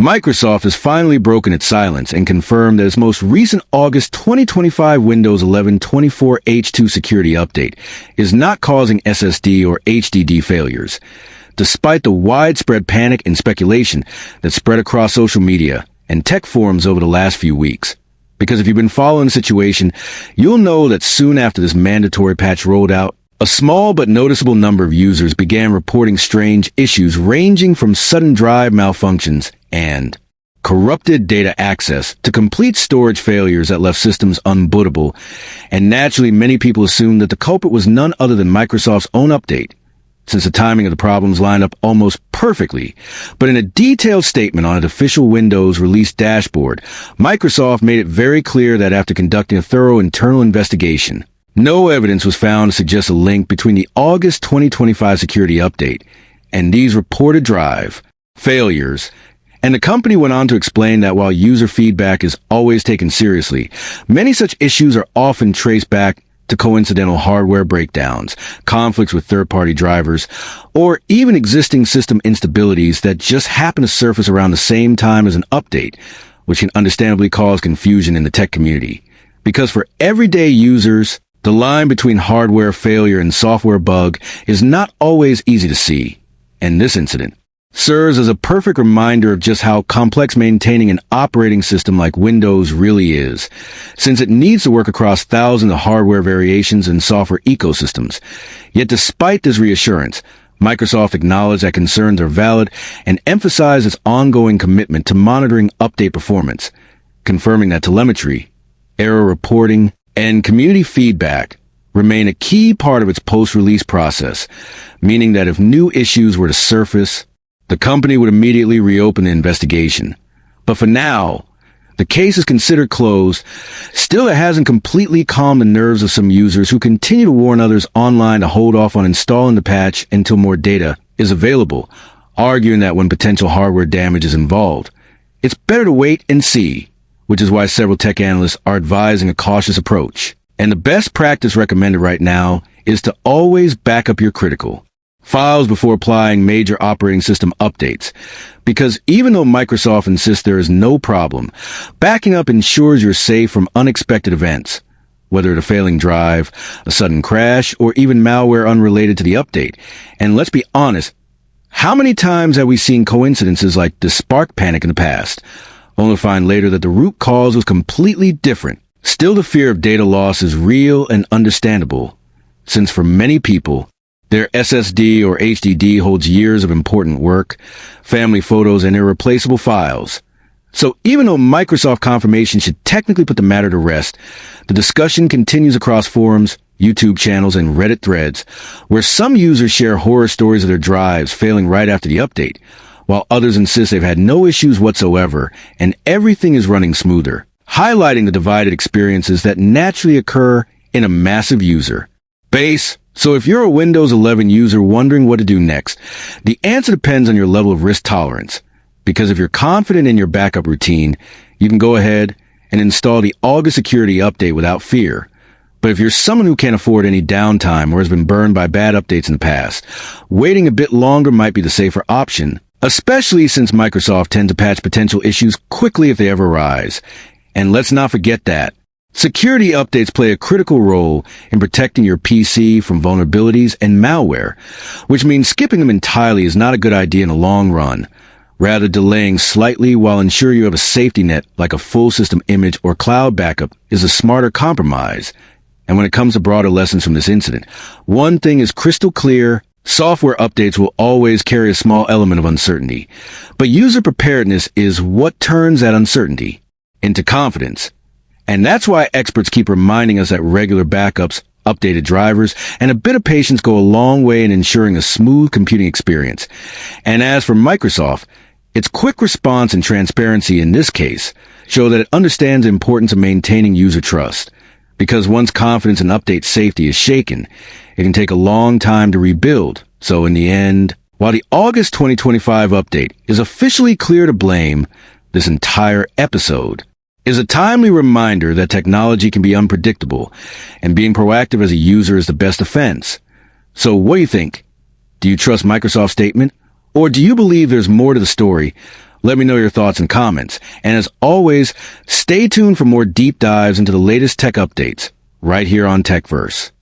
Microsoft has finally broken its silence and confirmed that its most recent August 2025 Windows 11 24H2 security update is not causing SSD or HDD failures, despite the widespread panic and speculation that spread across social media and tech forums over the last few weeks. Because if you've been following the situation, you'll know that soon after this mandatory patch rolled out, a small but noticeable number of users began reporting strange issues ranging from sudden drive malfunctions and corrupted data access to complete storage failures that left systems unbootable, and naturally many people assumed that the culprit was none other than Microsoft's own update, since the timing of the problems lined up almost perfectly. But in a detailed statement on its official Windows release dashboard, Microsoft made it very clear that after conducting a thorough internal investigation, no evidence was found to suggest a link between the August 2025 security update and these reported drive failures. And the company went on to explain that while user feedback is always taken seriously, many such issues are often traced back to coincidental hardware breakdowns, conflicts with third-party drivers, or even existing system instabilities that just happen to surface around the same time as an update, which can understandably cause confusion in the tech community. Because for everyday users, the line between hardware failure and software bug is not always easy to see, and this incident serves as a perfect reminder of just how complex maintaining an operating system like Windows really is, since it needs to work across thousands of hardware variations and software ecosystems. Yet despite this reassurance, Microsoft acknowledged that concerns are valid and emphasized its ongoing commitment to monitoring update performance, confirming that telemetry, error reporting, and community feedback remain a key part of its post-release process, meaning that if new issues were to surface, the company would immediately reopen the investigation. But for now, the case is considered closed. Still, it hasn't completely calmed the nerves of some users who continue to warn others online to hold off on installing the patch until more data is available, arguing that when potential hardware damage is involved, it's better to wait and see, which is why several tech analysts are advising a cautious approach. And the best practice recommended right now is to always back up your critical files before applying major operating system updates, because even though Microsoft insists there is no problem, backing up ensures you're safe from unexpected events, whether a failing drive, a sudden crash, or even malware unrelated to the update. And let's be honest, how many times have we seen coincidences like this spark panic in the past, only to find later that the root cause was completely different? Still, the fear of data loss is real and understandable, since for many people, their SSD or HDD holds years of important work, family photos, and irreplaceable files. So even though Microsoft confirmation should technically put the matter to rest, the discussion continues across forums, YouTube channels, and Reddit threads, where some users share horror stories of their drives failing right after the update, while others insist they've had no issues whatsoever and everything is running smoother, highlighting the divided experiences that naturally occur in a massive user base. So if you're a Windows 11 user wondering what to do next, the answer depends on your level of risk tolerance. Because if you're confident in your backup routine, you can go ahead and install the August security update without fear. But if you're someone who can't afford any downtime or has been burned by bad updates in the past, waiting a bit longer might be the safer option, especially since Microsoft tends to patch potential issues quickly if they ever arise. And let's not forget that security updates play a critical role in protecting your PC from vulnerabilities and malware, which means skipping them entirely is not a good idea in the long run. Rather, delaying slightly while ensuring you have a safety net like a full system image or cloud backup is a smarter compromise. And when it comes to broader lessons from this incident, one thing is crystal clear: software updates will always carry a small element of uncertainty. But user preparedness is what turns that uncertainty into confidence. And that's why experts keep reminding us that regular backups, updated drivers, and a bit of patience go a long way in ensuring a smooth computing experience. And as for Microsoft, its quick response and transparency in this case show that it understands the importance of maintaining user trust. Because once confidence in update safety is shaken, it can take a long time to rebuild. So in the end, while the August 2025 update is officially clear to blame, this entire episode is a timely reminder that technology can be unpredictable, and being proactive as a user is the best defense. So what do you think? Do you trust Microsoft's statement? Or do you believe there's more to the story? Let me know your thoughts and comments. And as always, stay tuned for more deep dives into the latest tech updates right here on TechVerse.